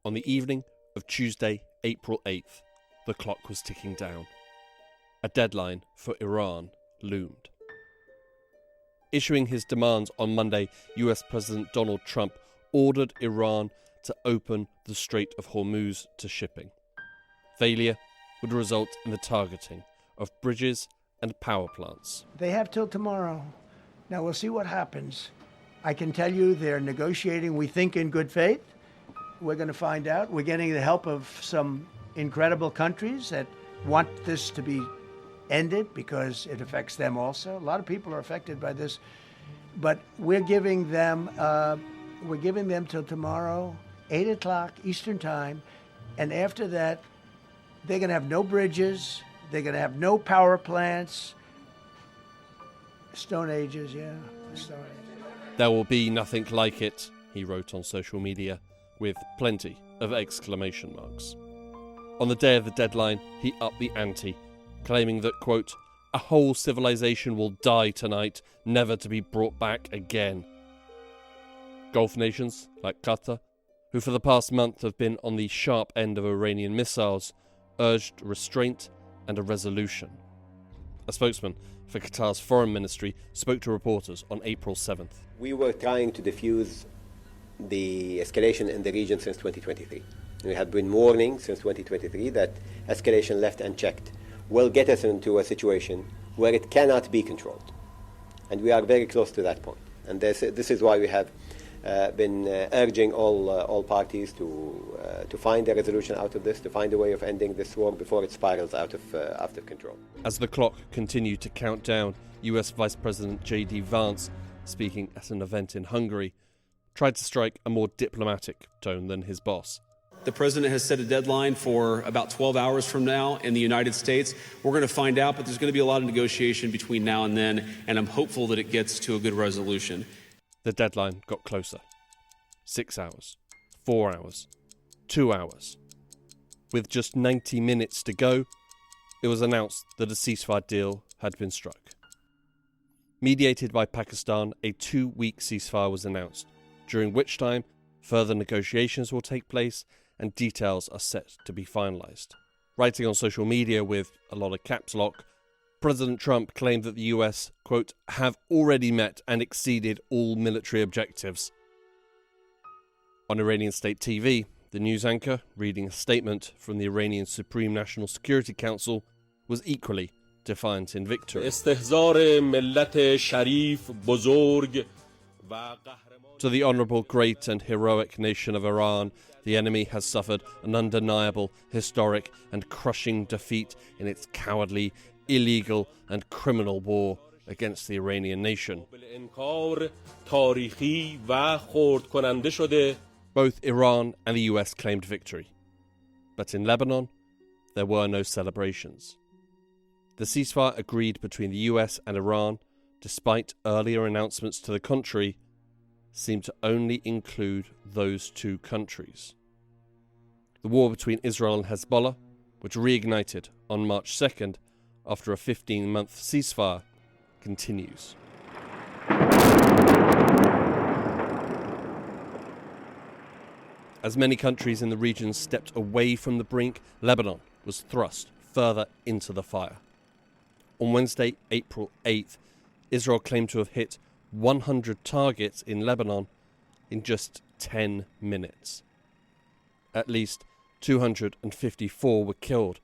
On the evening of Tuesday, April 8th, the clock was ticking down. A deadline for Iran loomed. Issuing his demands on Monday, US President Donald Trump ordered Iran to open the Strait of Hormuz to shipping. Failure would result in the targeting of bridges and power plants. They have till tomorrow. Now we'll see what happens. I can tell you they're negotiating, we think, in good faith. We're going to find out. We're getting the help of some incredible countries that want this to be ended because it affects them also. A lot of people are affected by this, but we're giving them till tomorrow, 8 o'clock Eastern time, and after that, they're going to have no bridges, they're going to have no power plants. Stone Ages, yeah, Stone Ages. There will be nothing like it, he wrote on social media, with plenty of exclamation marks. On the day of the deadline, he upped the ante, claiming that, quote, a whole civilization will die tonight, never to be brought back again. Gulf nations, like Qatar, who for the past month have been on the sharp end of Iranian missiles, urged restraint and a resolution. A spokesman for Qatar's foreign ministry spoke to reporters on April 7th. We were trying to defuse the escalation in the region since 2023. We have been warning since 2023 that escalation left unchecked will get us into a situation where it cannot be controlled. And we are very close to that point. And this is why we have been urging all parties to find a resolution out of this, to find a way of ending this war before it spirals out of control. As the clock continued to count down, US Vice President J.D. Vance, speaking at an event in Hungary, tried to strike a more diplomatic tone than his boss. The president has set a deadline for about 12 hours from now in the United States. We're going to find out, but there's going to be a lot of negotiation between now and then, and I'm hopeful that it gets to a good resolution. The deadline got closer. 6 hours, 4 hours, 2 hours. With just 90 minutes to go, it was announced that a ceasefire deal had been struck. Mediated by Pakistan, a 2-week ceasefire was announced, during which time further negotiations will take place and details are set to be finalised. Writing on social media with a lot of caps lock, President Trump claimed that the US, quote, have already met and exceeded all military objectives. On Iranian state TV, the news anchor, reading a statement from the Iranian Supreme National Security Council, was equally defiant in victory. To the honourable, great and heroic nation of Iran, the enemy has suffered an undeniable, historic and crushing defeat in its cowardly, illegal and criminal war against the Iranian nation. Both Iran and the US claimed victory. But in Lebanon, there were no celebrations. The ceasefire agreed between the US and Iran, despite earlier announcements to the contrary, seemed to only include those two countries. The war between Israel and Hezbollah, which reignited on March 2nd after a 15-month ceasefire, continues. As many countries in the region stepped away from the brink, Lebanon was thrust further into the fire. On Wednesday, April 8th, Israel claimed to have hit 100 targets in Lebanon in just 10 minutes. At least 254 were killed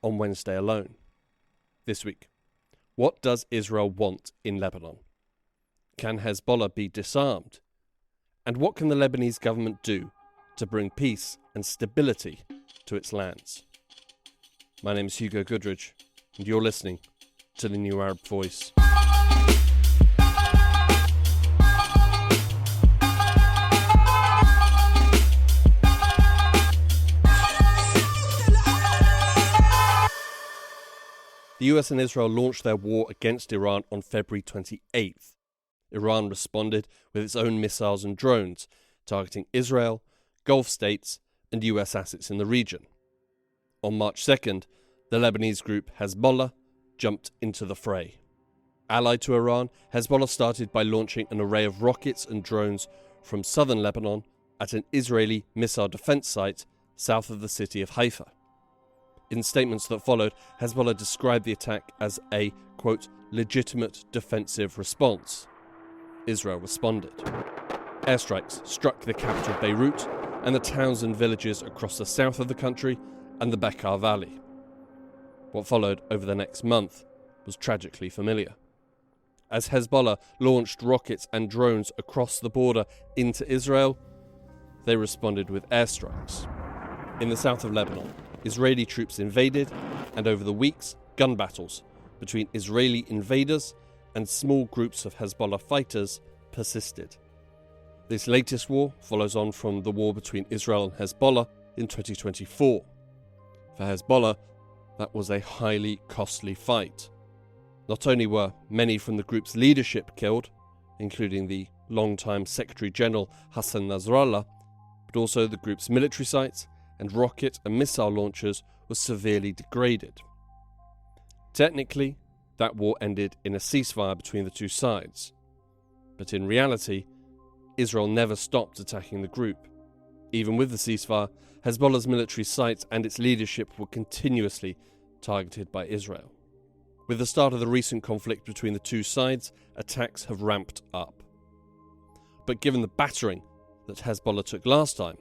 on Wednesday alone. This week, what does Israel want in Lebanon? Can Hezbollah be disarmed? And what can the Lebanese government do to bring peace and stability to its lands? My name is Hugo Goodridge, and you're listening to The New Arab Voice. The US and Israel launched their war against Iran on February 28th. Iran responded with its own missiles and drones, targeting Israel, Gulf states, and US assets in the region. On March 2nd, the Lebanese group Hezbollah jumped into the fray. Allied to Iran, Hezbollah started by launching an array of rockets and drones from southern Lebanon at an Israeli missile defense site south of the city of Haifa. In statements that followed, Hezbollah described the attack as a, quote, legitimate defensive response. Israel responded. Airstrikes struck the capital Beirut and the towns and villages across the south of the country and the Bekaa Valley. What followed over the next month was tragically familiar. As Hezbollah launched rockets and drones across the border into Israel, they responded with airstrikes. In the south of Lebanon, Israeli troops invaded, and over the weeks, gun battles between Israeli invaders and small groups of Hezbollah fighters persisted. This latest war follows on from the war between Israel and Hezbollah in 2024. For Hezbollah, that was a highly costly fight. Not only were many from the group's leadership killed, including the longtime Secretary General Hassan Nasrallah, but also the group's military sites and rocket and missile launchers were severely degraded. Technically, that war ended in a ceasefire between the two sides. But in reality, Israel never stopped attacking the group. Even with the ceasefire, Hezbollah's military sites and its leadership were continuously targeted by Israel. With the start of the recent conflict between the two sides, attacks have ramped up. But given the battering that Hezbollah took last time,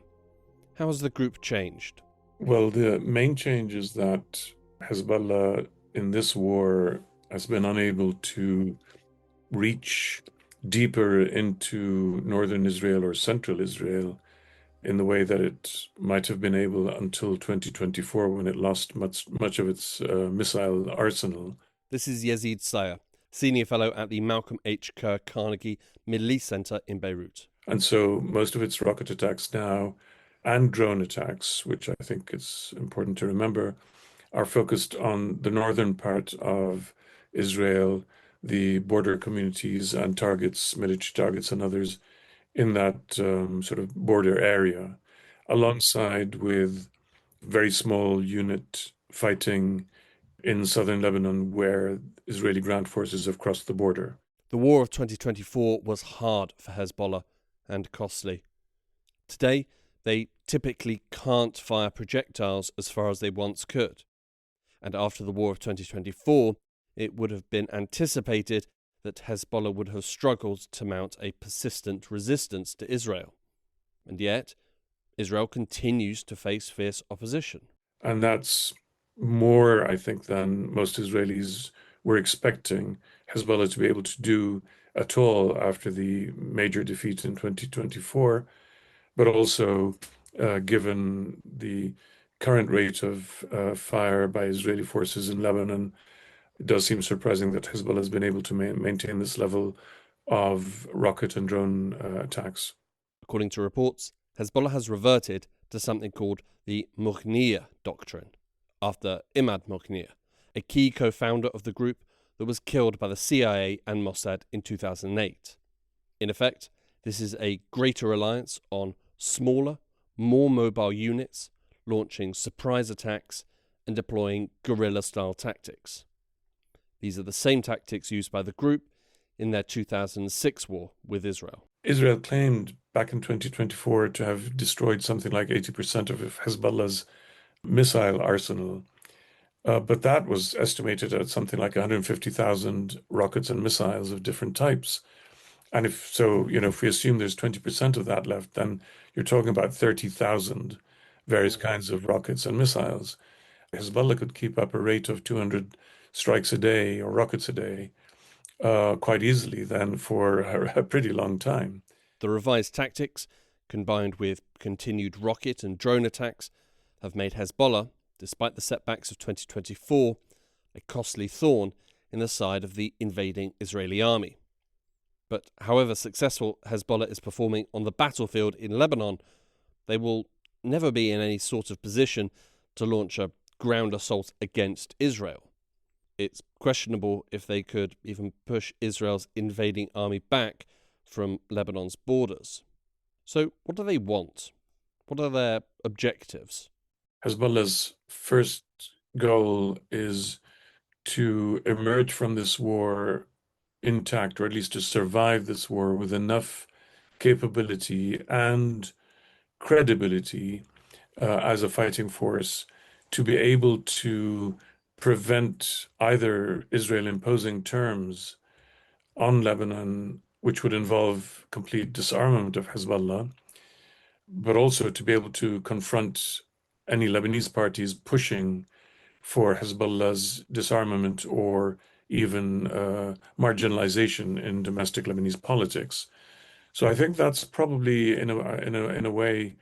how has the group changed? Well, the main change is that Hezbollah in this war has been unable to reach deeper into northern Israel or central Israel in the way that it might have been able until 2024, when it lost much of its missile arsenal. This is Yazid Sayer, Senior Fellow at the Malcolm H. Kerr Carnegie Middle East Center in Beirut. And so most of its rocket attacks now and drone attacks, which I think it's important to remember, are focused on the northern part of Israel, the border communities and targets, military targets and others in that sort of border area, alongside with very small unit fighting in southern Lebanon, where Israeli ground forces have crossed the border. The war of 2024 was hard for Hezbollah and costly. Today, they typically can't fire projectiles as far as they once could. And after the war of 2024, it would have been anticipated that Hezbollah would have struggled to mount a persistent resistance to Israel. And yet, Israel continues to face fierce opposition. And that's more, I think, than most Israelis were expecting Hezbollah to be able to do at all after the major defeat in 2024, but also given the current rate of fire by Israeli forces in Lebanon, it does seem surprising that Hezbollah has been able to maintain this level of rocket and drone attacks. According to reports, Hezbollah has reverted to something called the Mughniya doctrine, after Imad Mughniya, a key co-founder of the group that was killed by the CIA and Mossad in 2008. In effect, this is a greater reliance on smaller, more mobile units, launching surprise attacks and deploying guerrilla-style tactics. These are the same tactics used by the group in their 2006 war with Israel. Israel claimed back in 2024 to have destroyed something like 80% of Hezbollah's missile arsenal. But that was estimated at something like 150,000 rockets and missiles of different types. And if we assume there's 20% of that left, then you're talking about 30,000 various kinds of rockets and missiles. Hezbollah could keep up a rate of 200 strikes a day or rockets a day quite easily then for a pretty long time. The revised tactics, combined with continued rocket and drone attacks, have made Hezbollah, despite the setbacks of 2024, a costly thorn in the side of the invading Israeli army. But however successful Hezbollah is performing on the battlefield in Lebanon, they will never be in any sort of position to launch a ground assault against Israel. It's questionable if they could even push Israel's invading army back from Lebanon's borders. So what do they want? What are their objectives? Hezbollah's first goal is to emerge from this war intact, or at least to survive this war with enough capability and credibility as a fighting force to be able to prevent either Israel imposing terms on Lebanon, which would involve complete disarmament of Hezbollah, but also to be able to confront any Lebanese parties pushing for Hezbollah's disarmament or even marginalization in domestic Lebanese politics. So I think that's probably, in a way,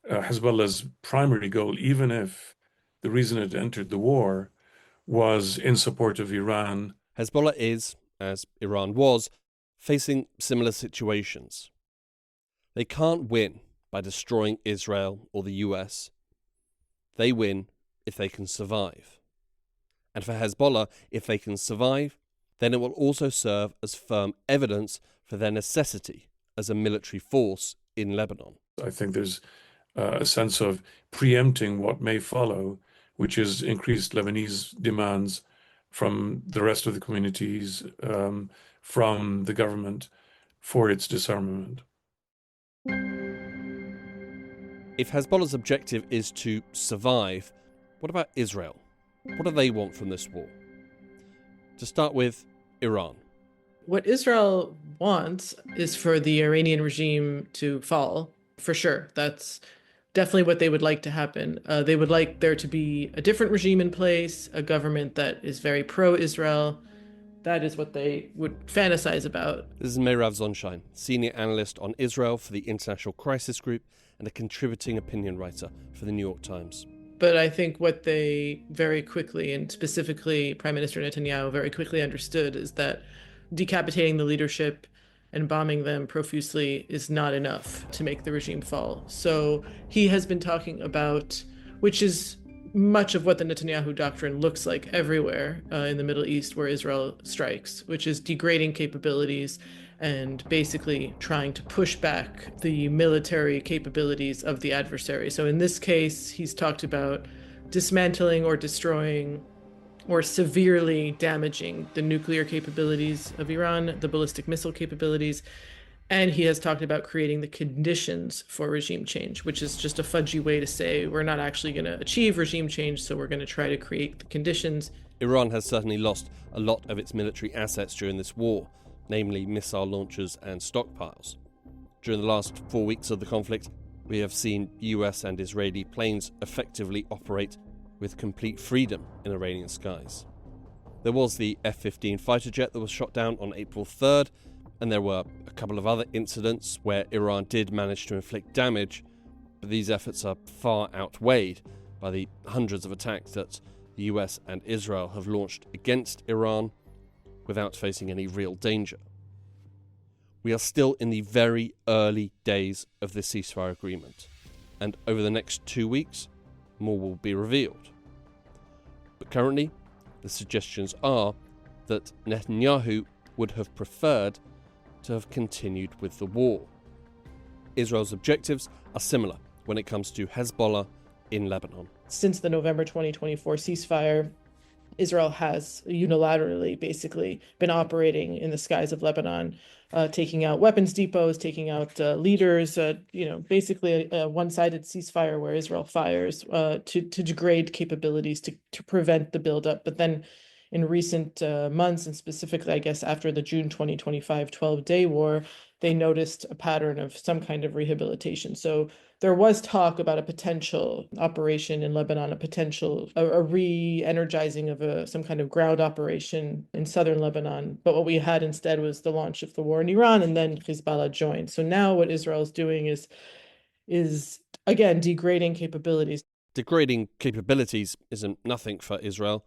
Hezbollah's primary goal, even if the reason it entered the war was in support of Iran. Hezbollah is, as Iran was, facing similar situations. They can't win by destroying Israel or the US. They win if they can survive. And for Hezbollah, if they can survive, then it will also serve as firm evidence for their necessity as a military force in Lebanon. I think there's a sense of preempting what may follow, which is increased Lebanese demands from the rest of the communities, from the government, for its disarmament. If Hezbollah's objective is to survive, what about Israel? What do they want from this war? To start with, Iran. What Israel wants is for the Iranian regime to fall, for sure. That's definitely what they would like to happen. They would like there to be a different regime in place, a government that is very pro-Israel. That is what they would fantasize about. This is Meirav Zonshine, senior analyst on Israel for the International Crisis Group and a contributing opinion writer for the New York Times. But I think what they very quickly, and specifically Prime Minister Netanyahu very quickly understood, is that decapitating the leadership and bombing them profusely is not enough to make the regime fall. So he has been talking about, which is much of what the Netanyahu doctrine looks like everywhere in the Middle East where Israel strikes, which is degrading capabilities and basically trying to push back the military capabilities of the adversary. So in this case, he's talked about dismantling or destroying or severely damaging the nuclear capabilities of Iran, the ballistic missile capabilities, and he has talked about creating the conditions for regime change, which is just a fudgy way to say we're not actually going to achieve regime change, so we're going to try to create the conditions. Iran has certainly lost a lot of its military assets during this war, namely missile launchers and stockpiles. During the last 4 weeks of the conflict, we have seen US and Israeli planes effectively operate with complete freedom in Iranian skies. There was the F-15 fighter jet that was shot down on April 3rd, and there were a couple of other incidents where Iran did manage to inflict damage, but these efforts are far outweighed by the hundreds of attacks that the US and Israel have launched against Iran without facing any real danger. We are still in the very early days of the ceasefire agreement, and over the next 2 weeks, more will be revealed. But currently, the suggestions are that Netanyahu would have preferred to have continued with the war. Israel's objectives are similar when it comes to Hezbollah in Lebanon. Since the November 2024 ceasefire, Israel has unilaterally basically been operating in the skies of Lebanon, taking out weapons depots, taking out leaders, basically a one-sided ceasefire where Israel fires to degrade capabilities, to prevent the buildup. But then in recent months, and specifically, I guess, after the June 2025 12-day war, they noticed a pattern of some kind of rehabilitation. So there was talk about a potential operation in Lebanon, a re-energizing of some kind of ground operation in southern Lebanon. But what we had instead was the launch of the war in Iran, and then Hezbollah joined. So now what Israel is doing is again, degrading capabilities. Degrading capabilities isn't nothing for Israel.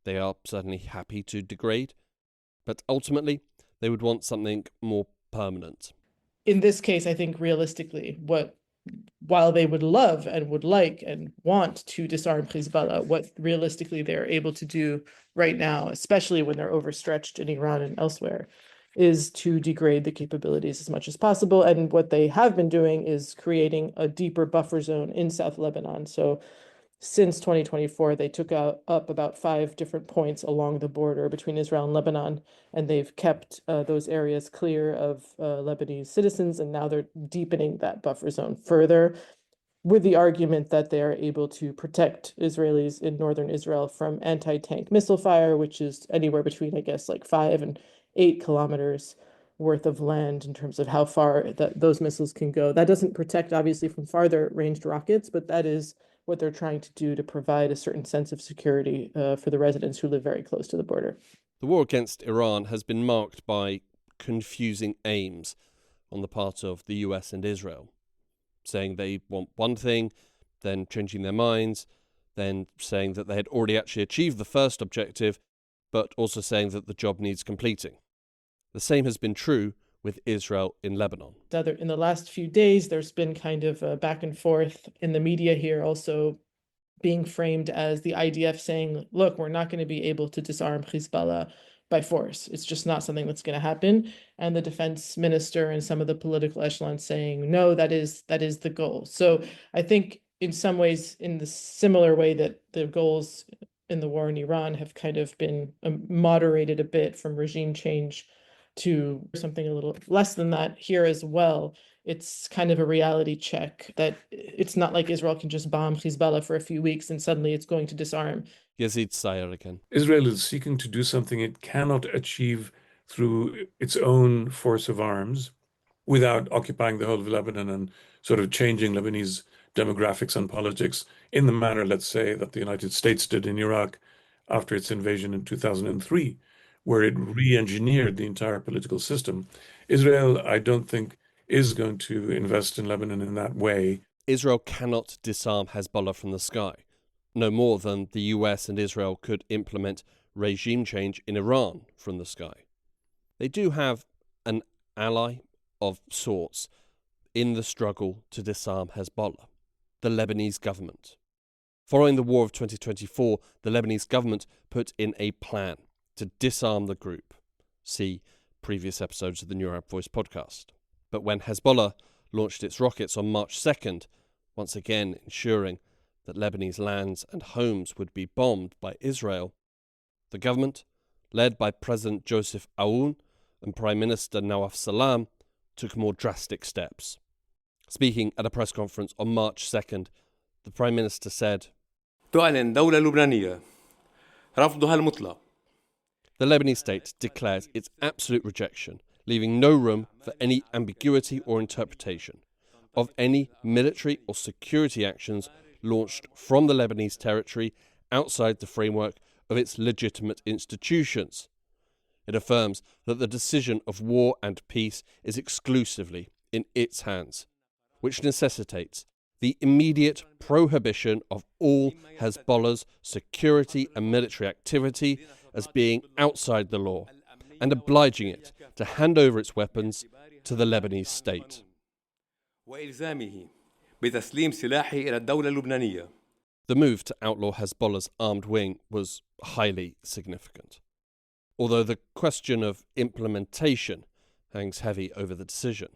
They are certainly happy to degrade, but ultimately they would want something more permanent. In this case, I think realistically, while they would love and would like and want to disarm Hezbollah, what realistically they're able to do right now, especially when they're overstretched in Iran and elsewhere, is to degrade the capabilities as much as possible. And what they have been doing is creating a deeper buffer zone in South Lebanon. So since 2024, they took up about 5 different points along the border between Israel and Lebanon, and they've kept those areas clear of Lebanese citizens, and now they're deepening that buffer zone further. with the argument that they are able to protect Israelis in northern Israel from anti-tank missile fire, which is anywhere between, I guess, like 5 and 8 kilometers worth of land in terms of how far those missiles can go. That doesn't protect, obviously, from farther ranged rockets, but that is what they're trying to do to provide a certain sense of security for the residents who live very close to the border. The war against Iran has been marked by confusing aims on the part of the US and Israel, saying they want one thing, then changing their minds, then saying that they had already actually achieved the first objective, but also saying that the job needs completing. The same has been true with Israel in Lebanon. In the last few days, there's been kind of a back and forth in the media here, also being framed as the IDF saying, look, we're not going to be able to disarm Hezbollah by force. It's just not something that's going to happen. And the defense minister and some of the political echelons saying, no, that is the goal. So I think in some ways, in the similar way that the goals in the war in Iran have kind of been moderated a bit from regime change to something a little less than that here as well. It's kind of a reality check that it's not like Israel can just bomb Hezbollah for a few weeks and suddenly it's going to disarm. Yazid Sayar again. Israel is seeking to do something it cannot achieve through its own force of arms without occupying the whole of Lebanon and sort of changing Lebanese demographics and politics in the manner, let's say, that the United States did in Iraq after its invasion in 2003, where it re-engineered the entire political system. Israel, I don't think, is going to invest in Lebanon in that way. Israel cannot disarm Hezbollah from the sky, no more than the US and Israel could implement regime change in Iran from the sky. They do have an ally of sorts in the struggle to disarm Hezbollah, the Lebanese government. Following the war of 2024, the Lebanese government put in a plan to disarm the group. See previous episodes of the New Arab Voice podcast. But when Hezbollah launched its rockets on March 2nd, once again ensuring that Lebanese lands and homes would be bombed by Israel, the government, led by President Joseph Aoun and Prime Minister Nawaf Salam, took more drastic steps. Speaking at a press conference on March 2nd, the Prime Minister said, تعلن دولة لبنانية رفضها المطلق. The Lebanese state declares its absolute rejection, leaving no room for any ambiguity or interpretation of any military or security actions launched from the Lebanese territory outside the framework of its legitimate institutions. It affirms that the decision of war and peace is exclusively in its hands, which necessitates the immediate prohibition of all Hezbollah's security and military activity as being outside the law, and obliging it to hand over its weapons to the Lebanese state. وإلزامه بتسليم سلاحه إلى الدولة اللبنانية. The move to outlaw Hezbollah's armed wing was highly significant, although the question of implementation hangs heavy over the decision.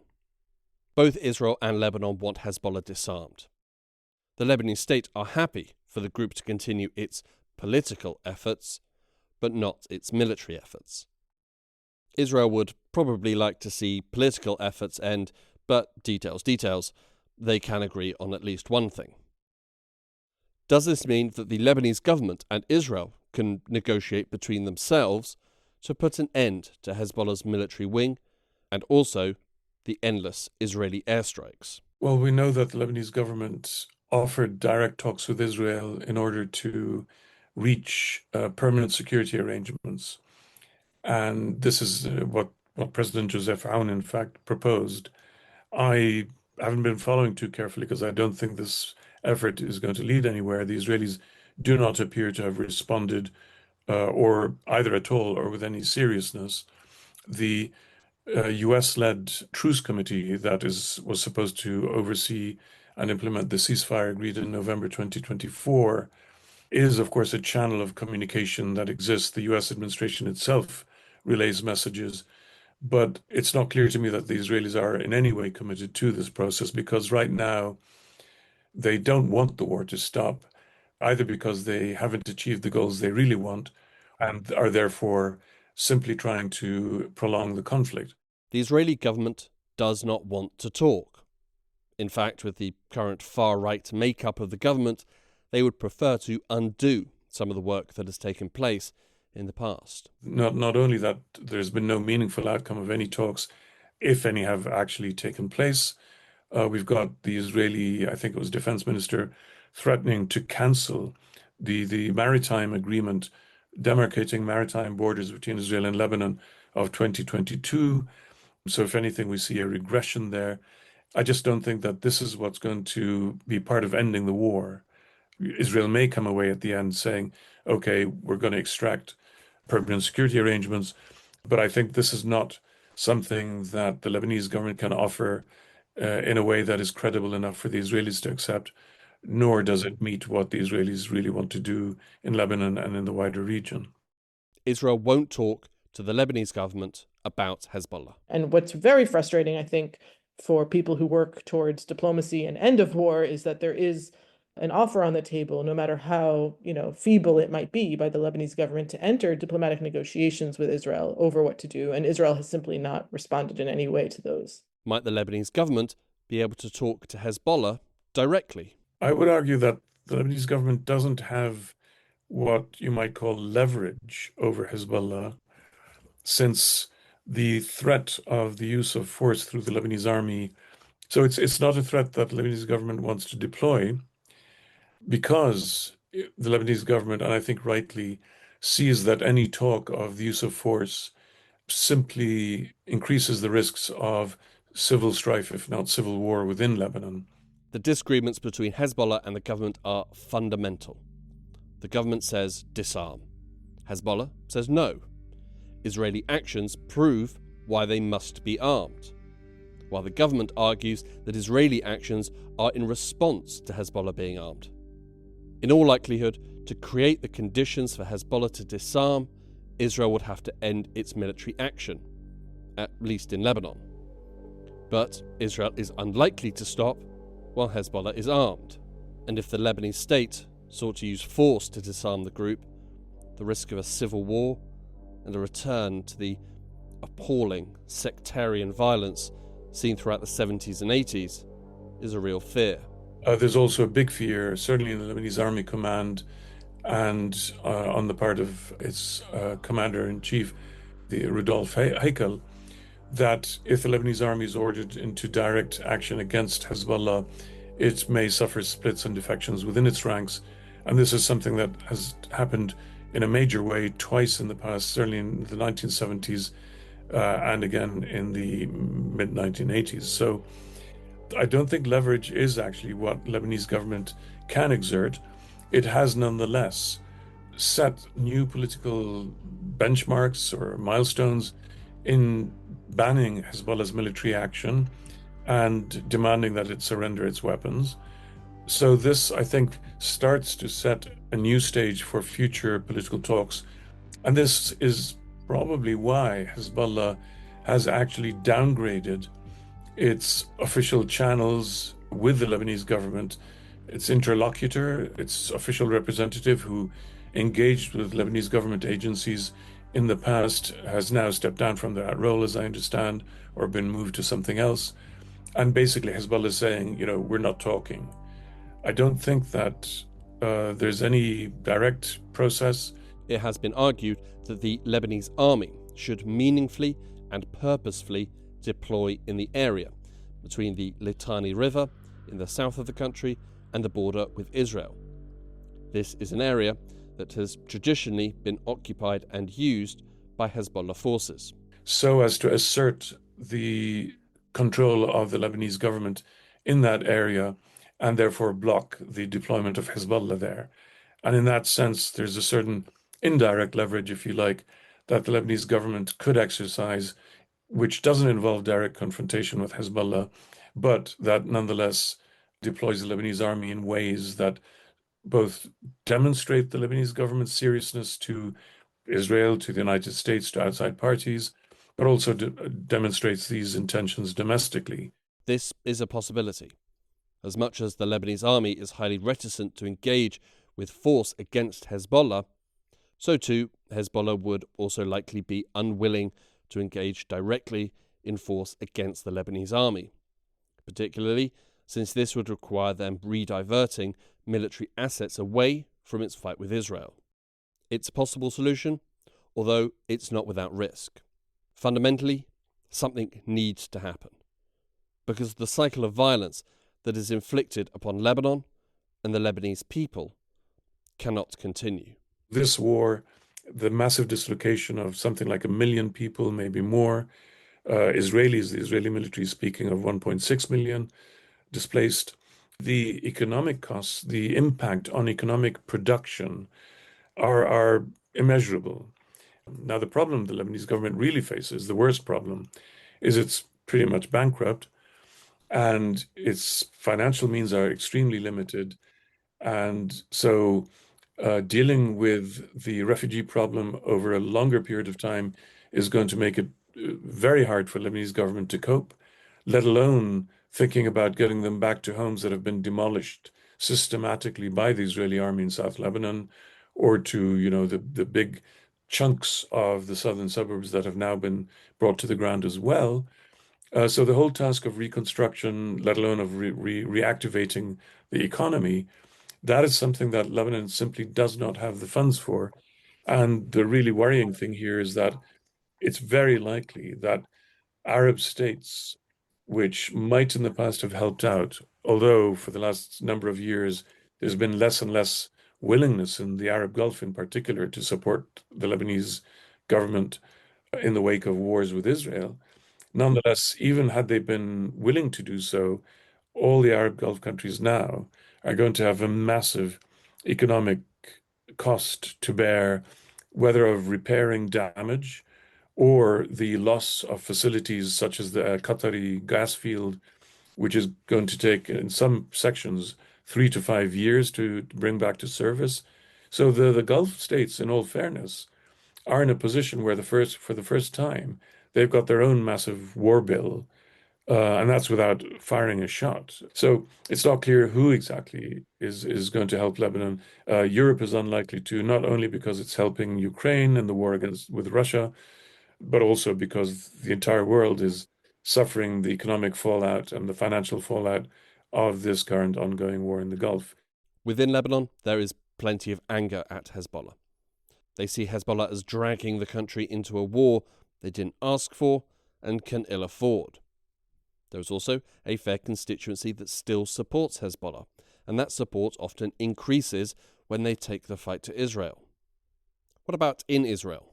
Both Israel and Lebanon want Hezbollah disarmed. The Lebanese state are happy for the group to continue its political efforts, but not its military efforts. Israel would probably like to see political efforts end, but details, they can agree on at least one thing. Does this mean that the Lebanese government and Israel can negotiate between themselves to put an end to Hezbollah's military wing and also the endless Israeli airstrikes? Well, we know that the Lebanese government offered direct talks with Israel in order to reach permanent security arrangements. And this is what President Joseph Aoun, in fact, proposed. I haven't been following too carefully because I don't think this effort is going to lead anywhere. The Israelis do not appear to have responded or either at all or with any seriousness. The US-led truce committee that was supposed to oversee and implement the ceasefire agreed in November 2024 is, of course, a channel of communication that exists. The US administration itself relays messages, but it's not clear to me that the Israelis are in any way committed to this process, because right now they don't want the war to stop, either because they haven't achieved the goals they really want and are therefore simply trying to prolong the conflict. The Israeli government does not want to talk. In fact, with the current far-right makeup of the government, they would prefer to undo some of the work that has taken place in the past. Not only that, there's been no meaningful outcome of any talks, if any have actually taken place. We've got the Israeli, I think it was Defense Minister, threatening to cancel the maritime agreement demarcating maritime borders between Israel and Lebanon of 2022. So if anything, we see a regression there. I just don't think that this is what's going to be part of ending the war. Israel may come away at the end saying, okay, we're going to extract permanent security arrangements, but I think this is not something that the Lebanese government can offer in a way that is credible enough for the Israelis to accept, nor does it meet what the Israelis really want to do in Lebanon and in the wider region. Israel won't talk to the Lebanese government about Hezbollah. And what's very frustrating, I think, for people who work towards diplomacy and end of war is that there is an offer on the table, no matter how, feeble it might be, by the Lebanese government to enter diplomatic negotiations with Israel over what to do. And Israel has simply not responded in any way to those. Might the Lebanese government be able to talk to Hezbollah directly? I would argue that the Lebanese government doesn't have what you might call leverage over Hezbollah, since the threat of the use of force through the Lebanese army. So it's not a threat that the Lebanese government wants to deploy, because the Lebanese government, and I think rightly, sees that any talk of the use of force simply increases the risks of civil strife, if not civil war, within Lebanon. The disagreements between Hezbollah and the government are fundamental. The government says disarm. Hezbollah says no. Israeli actions prove why they must be armed, while the government argues that Israeli actions are in response to Hezbollah being armed. In all likelihood, to create the conditions for Hezbollah to disarm, Israel would have to end its military action, at least in Lebanon. But Israel is unlikely to stop while Hezbollah is armed, and if the Lebanese state sought to use force to disarm the group, the risk of a civil war and a return to the appalling sectarian violence seen throughout the 70s and 80s is a real fear. There's also a big fear, certainly in the Lebanese Army Command and on the part of its commander-in-chief, the Rudolf Heikel, that if the Lebanese army is ordered into direct action against Hezbollah, it may suffer splits and defections within its ranks. And this is something that has happened in a major way twice in the past, certainly in the 1970s and again in the mid-1980s. So I don't think leverage is actually what Lebanese government can exert. It has nonetheless set new political benchmarks or milestones in banning Hezbollah's military action and demanding that it surrender its weapons. So this, I think, starts to set a new stage for future political talks. And this is probably why Hezbollah has actually downgraded its official channels with the Lebanese government. Its interlocutor, its official representative who engaged with Lebanese government agencies in the past, has now stepped down from that role, as I understand, or been moved to something else. And basically Hezbollah is saying, we're not talking. I don't think that there's any direct process. It has been argued that the Lebanese army should meaningfully and purposefully deploy in the area between the Litani River in the south of the country and the border with Israel. This is an area that has traditionally been occupied and used by Hezbollah forces. So as to assert the control of the Lebanese government in that area and therefore block the deployment of Hezbollah there. And in that sense, there's a certain indirect leverage, if you like, that the Lebanese government could exercise, which doesn't involve direct confrontation with Hezbollah, but that nonetheless deploys the Lebanese army in ways that both demonstrate the Lebanese government's seriousness to Israel, to the United States, to outside parties, but also demonstrates these intentions domestically. This is a possibility. As much as the Lebanese army is highly reticent to engage with force against Hezbollah, so too Hezbollah would also likely be unwilling to engage directly in force against the Lebanese army, particularly since this would require them rediverting military assets away from its fight with Israel. It's a possible solution, although it's not without risk. Fundamentally, something needs to happen, because the cycle of violence that is inflicted upon Lebanon and the Lebanese people cannot continue. This war, the massive dislocation of something like 1 million people, maybe more, the Israeli military speaking of 1.6 million displaced. The economic costs, the impact on economic production are immeasurable. Now, the problem the Lebanese government really faces, the worst problem, is it's pretty much bankrupt and its financial means are extremely limited. And so dealing with the refugee problem over a longer period of time is going to make it very hard for Lebanese government to cope, let alone thinking about getting them back to homes that have been demolished systematically by the Israeli army in South Lebanon, or to, the big chunks of the southern suburbs that have now been brought to the ground as well. So the whole task of reconstruction, let alone of reactivating the economy, that is something that Lebanon simply does not have the funds for. And the really worrying thing here is that it's very likely that Arab states, which might in the past have helped out, although for the last number of years there's been less and less willingness in the Arab Gulf in particular to support the Lebanese government in the wake of wars with Israel. Nonetheless, even had they been willing to do so, all the Arab Gulf countries now are going to have a massive economic cost to bear, whether of repairing damage or the loss of facilities such as the Qatari gas field, which is going to take, in some sections, 3 to 5 years to bring back to service. So the Gulf states, in all fairness, are in a position where for the first time, they've got their own massive war bill, and that's without firing a shot. So it's not clear who exactly is going to help Lebanon. Europe is unlikely to, not only because it's helping Ukraine in the war with Russia, but also because the entire world is suffering the economic fallout and the financial fallout of this current ongoing war in the Gulf. Within Lebanon, there is plenty of anger at Hezbollah. They see Hezbollah as dragging the country into a war they didn't ask for and can ill afford. There is also a fair constituency that still supports Hezbollah, and that support often increases when they take the fight to Israel. What about in Israel?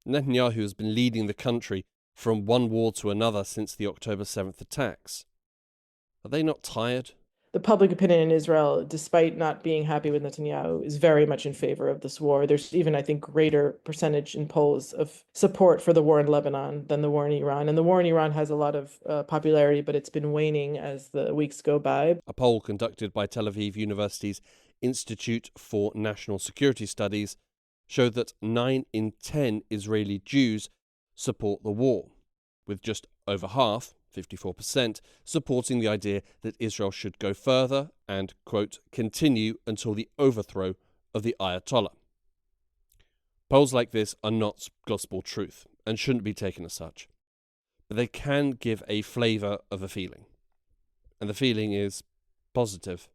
Netanyahu has been leading the country from one war to another since the October 7th attacks. Are they not tired? The public opinion in Israel, despite not being happy with Netanyahu, is very much in favor of this war. There's even, I think, greater percentage in polls of support for the war in Lebanon than the war in Iran. And the war in Iran has a lot of popularity, but it's been waning as the weeks go by. A poll conducted by Tel Aviv University's Institute for National Security Studies showed that 9 in 10 Israeli Jews support the war, with just over half, 54%, supporting the idea that Israel should go further and, quote, continue until the overthrow of the Ayatollah. Polls like this are not gospel truth and shouldn't be taken as such, but they can give a flavour of a feeling. And the feeling is positive.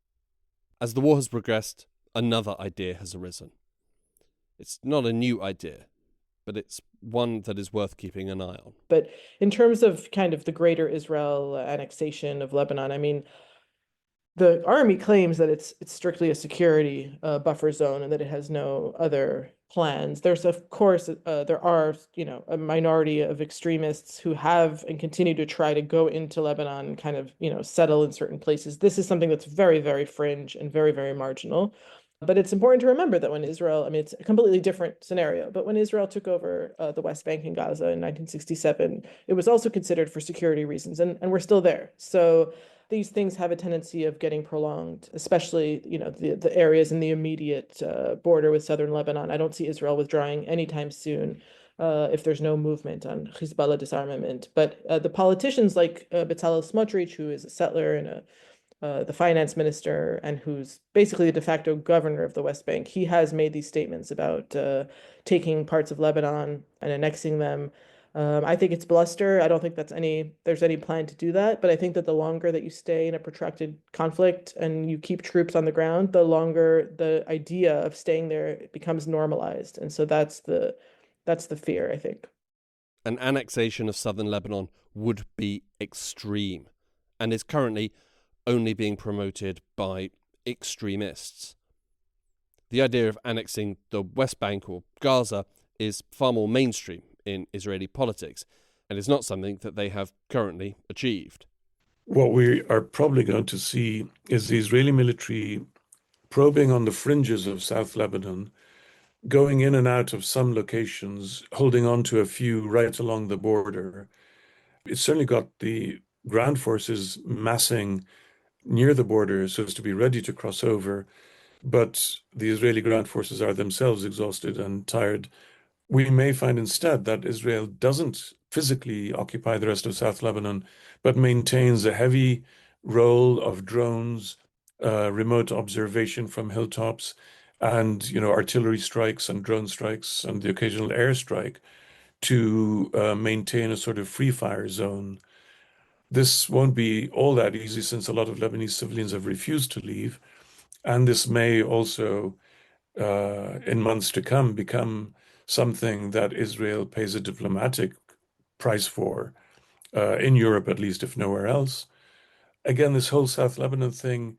As the war has progressed, another idea has arisen. It's not a new idea, but it's one that is worth keeping an eye on. But in terms of kind of the greater Israel annexation of Lebanon, I mean, the army claims that it's strictly a security buffer zone and that it has no other plans. There's, of course, there are, a minority of extremists who have and continue to try to go into Lebanon and kind of, settle in certain places. This is something that's very, very fringe and very, very marginal. But it's important to remember that when Israel, I mean, it's a completely different scenario, but when Israel took over the West Bank and Gaza in 1967, it was also considered for security reasons, and we're still there. So these things have a tendency of getting prolonged, especially, the areas in the immediate border with southern Lebanon. I don't see Israel withdrawing anytime soon if there's no movement on Hezbollah disarmament. But the politicians like Bezalel Smotrich, who is a settler and the finance minister, and who's basically the de facto governor of the West Bank, he has made these statements about taking parts of Lebanon and annexing them. I think it's bluster. I don't think there's any plan to do that. But I think that the longer that you stay in a protracted conflict and you keep troops on the ground, the longer the idea of staying there becomes normalized. And so that's the fear, I think. An annexation of southern Lebanon would be extreme and is currently only being promoted by extremists. The idea of annexing the West Bank or Gaza is far more mainstream in Israeli politics and is not something that they have currently achieved. What we are probably going to see is the Israeli military probing on the fringes of South Lebanon, going in and out of some locations, holding on to a few right along the border. It's certainly got the ground forces massing near the border so as to be ready to cross over, but the Israeli ground forces are themselves exhausted and tired. We may find instead that Israel doesn't physically occupy the rest of South Lebanon, but maintains a heavy role of drones, remote observation from hilltops, and artillery strikes and drone strikes and the occasional airstrike to maintain a sort of free fire zone. This won't be all that easy since a lot of Lebanese civilians have refused to leave, and this may also, in months to come, become something that Israel pays a diplomatic price for, in Europe at least, if nowhere else. Again, this whole South Lebanon thing,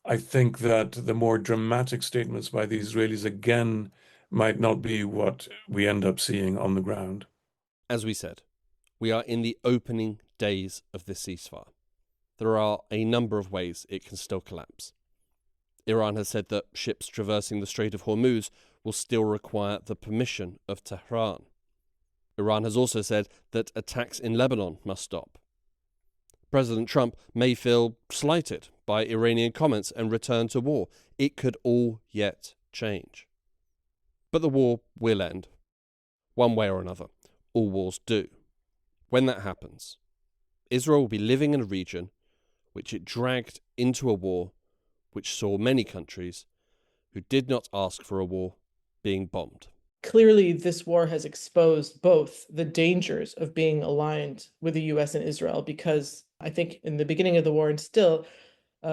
I think that the more dramatic statements by the Israelis again might not be what we end up seeing on the ground. As we said, we are in the opening days of this ceasefire. There are a number of ways it can still collapse. Iran has said that ships traversing the Strait of Hormuz will still require the permission of Tehran. Iran has also said that attacks in Lebanon must stop. President Trump may feel slighted by Iranian comments and return to war. It could all yet change. But the war will end. One way or another. All wars do. When that happens, Israel will be living in a region which it dragged into a war which saw many countries who did not ask for a war being bombed. Clearly, this war has exposed both the dangers of being aligned with the US and Israel, because I think in the beginning of the war and still,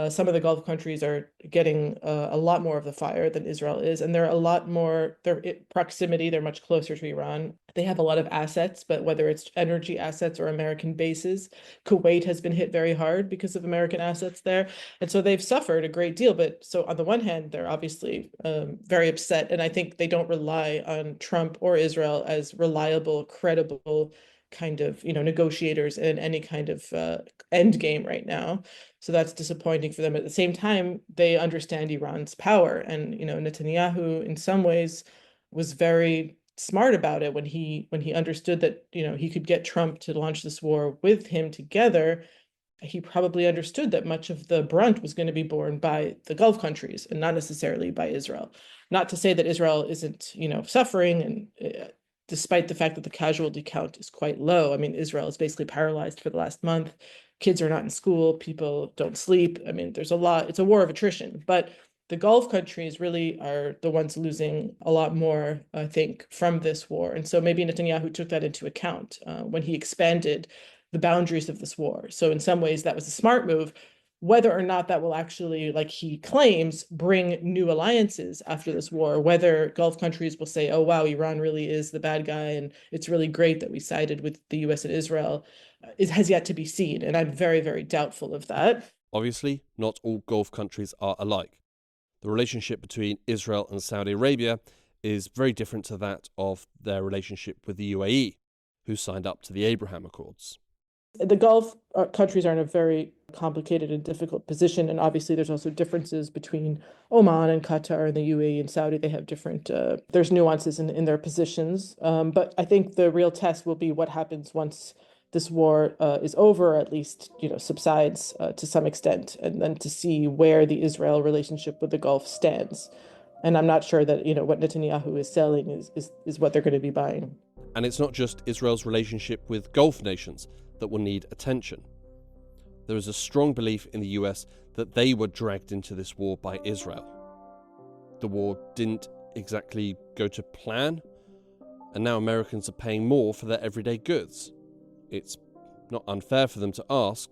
some of the Gulf countries are getting a lot more of the fire than Israel is, and they're a lot more, their proximity, they're much closer to Iran. They have a lot of assets, but whether it's energy assets or American bases, Kuwait has been hit very hard because of American assets there. And so they've suffered a great deal. But so on the one hand, they're obviously very upset. And I think they don't rely on Trump or Israel as reliable, credible kind of, negotiators in any kind of end game right now. So that's disappointing for them. At the same time, they understand Iran's power. And, Netanyahu, in some ways, was very smart about it when he understood that, he could get Trump to launch this war with him together. He probably understood that much of the brunt was going to be borne by the Gulf countries and not necessarily by Israel. Not to say that Israel isn't, suffering, and despite the fact that the casualty count is quite low. I mean, Israel is basically paralyzed for the last month. Kids are not in school. People don't sleep. I mean, there's a lot. It's a war of attrition. But the Gulf countries really are the ones losing a lot more, I think, from this war. And so maybe Netanyahu took that into account when he expanded the boundaries of this war. So in some ways, that was a smart move. Whether or not that will actually, like he claims, bring new alliances after this war, whether Gulf countries will say, oh, wow, Iran really is the bad guy, and it's really great that we sided with the US and Israel, has yet to be seen. And I'm very, very doubtful of that. Obviously, not all Gulf countries are alike. The relationship between Israel and Saudi Arabia is very different to that of their relationship with the UAE, who signed up to the Abraham Accords. The Gulf countries are in a very complicated and difficult position. And obviously, there's also differences between Oman and Qatar and the UAE and Saudi. They have different, there's nuances in their positions. But I think the real test will be what happens once this war is over, or at least, subsides to some extent, and then to see where the Israel relationship with the Gulf stands. And I'm not sure that, what Netanyahu is selling is what they're going to be buying. And it's not just Israel's relationship with Gulf nations that will need attention. There is a strong belief in the US that they were dragged into this war by Israel. The war didn't exactly go to plan, and now Americans are paying more for their everyday goods. It's not unfair for them to ask,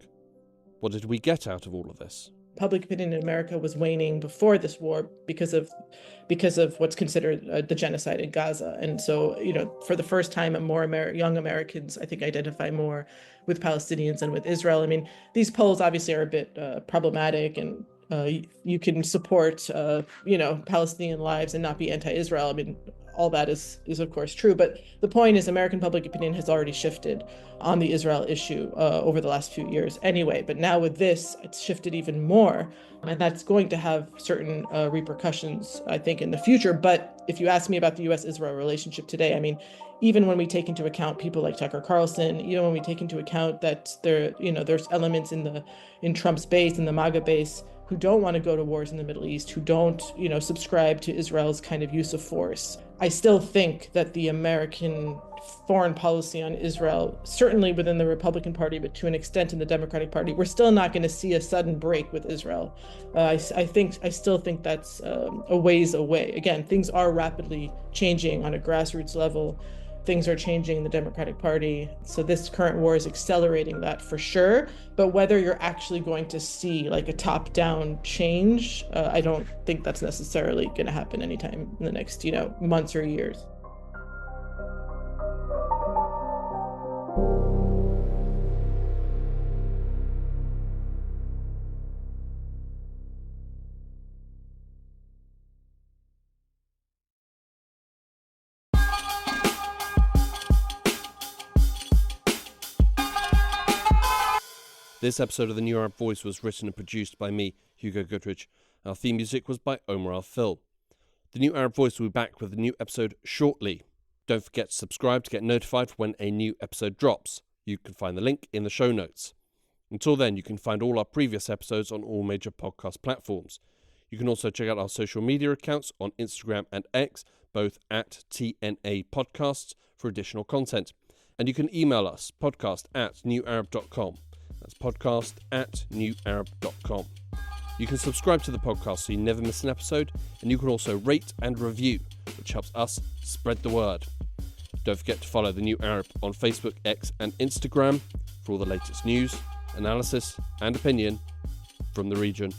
what did we get out of all of this? Public opinion in America was waning before this war because of what's considered the genocide in Gaza. And so, for the first time, young Americans, I think, identify more with Palestinians and with Israel. I mean, these polls obviously are a bit problematic, and you can support, Palestinian lives and not be anti-Israel. I mean, all that is of course true. But the point is, American public opinion has already shifted on the Israel issue over the last few years anyway. But now with this, it's shifted even more. And that's going to have certain repercussions, I think, in the future. But if you ask me about the U.S.-Israel relationship today, I mean, even when we take into account people like Tucker Carlson, even when we take into account that there's elements in Trump's base, in the MAGA base, who don't want to go to wars in the Middle East, who don't, subscribe to Israel's kind of use of force, I still think that the American foreign policy on Israel, certainly within the Republican Party, but to an extent in the Democratic Party, we're still not going to see a sudden break with Israel. I still think that's a ways away. Again, things are rapidly changing on a grassroots level. Things are changing in the Democratic Party. So this current war is accelerating that for sure. But whether you're actually going to see like a top-down change, I don't think that's necessarily going to happen anytime in the next, months or years. This episode of The New Arab Voice was written and produced by me, Hugo Goodrich. Our theme music was by Omar Al-Fil. The New Arab Voice will be back with a new episode shortly. Don't forget to subscribe to get notified when a new episode drops. You can find the link in the show notes. Until then, you can find all our previous episodes on all major podcast platforms. You can also check out our social media accounts on Instagram and X, both at TNA Podcasts, for additional content. And you can email us, podcast@newarab.com. That's podcast@newarab.com. You can subscribe to the podcast so you never miss an episode, and you can also rate and review, which helps us spread the word. Don't forget to follow The New Arab on Facebook, X, and Instagram for all the latest news, analysis, and opinion from the region.